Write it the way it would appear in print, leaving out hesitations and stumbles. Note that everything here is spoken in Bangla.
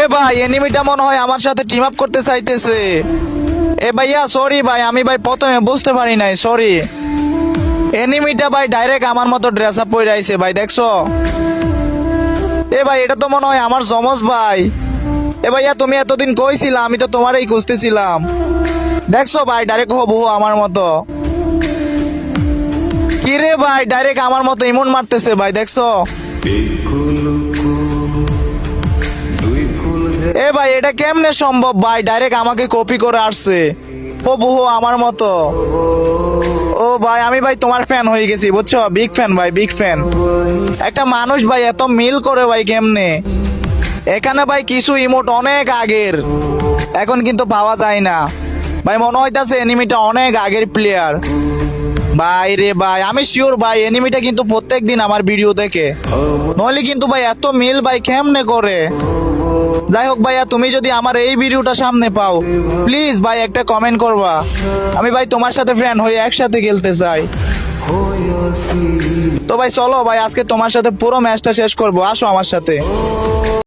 এ ভাই এনিমিটা মনে হয় আমার সাথে টিম আপ করতে চাইতেছে। এ ভাইয়া সরি ভাই, আমি ভাই প্রথমে বুঝতে পারি নাই, সরি। এনিমিটা ভাই ডাইরেক্ট আমার মতো ড্রেস আপ পরে আইছে ভাই, দেখছো? এ ভাই এটা তো মনে হয় আমার জমজ ভাই। এ ভাইয়া তুমি এতদিন কইছিলা, আমি তো তোমারই খুঁজতেছিলাম। দেখছো ভাই ডাইরেক্ট হবু আমার মতো। কি রে ভাই ডাইরেক্ট আমার মতো ইমন মারতেছে ভাই, দেখছো? এ ভাই এটা কেমনে সম্ভব ভাই, ডাইরেক্ট আমাকে কপি করে আসছে হবু আমার মতো। ও ভাই আমি ভাই তোমার ফ্যান হয়ে গেছি বুঝছো, বিগ ফ্যান ভাই, বিগ ফ্যান। একটা মানুষ ভাই এত মিল করে ভাই কেমনে? এখানে ভাই কিছু ইমোট অনেক আগের, এখন কিন্তু পাওয়া যায় না ভাই। মনে হইতাছে এনিমিটা অনেক আগের প্লেয়ার ভাই রে ভাই। আমি শিওর ভাই এনিমিটা কিন্তু প্রত্যেক দিন আমার ভিডিও দেখে, নইলে কিন্তু ভাই এত মিল ভাই কেমনে করে? যাই হোক ভাইয়া, তুমি যদি আমার এই ভিডিওটা সামনে পাও প্লিজ ভাই একটা কমেন্ট করবা। আমি ভাই তোমার সাথে ফ্রেন্ড হয়ে একসাথে খেলতে চাই। তো ভাই চলো ভাই আজকে তোমার সাথে পুরো ম্যাচটা শেষ করবো, আসো আমার সাথে।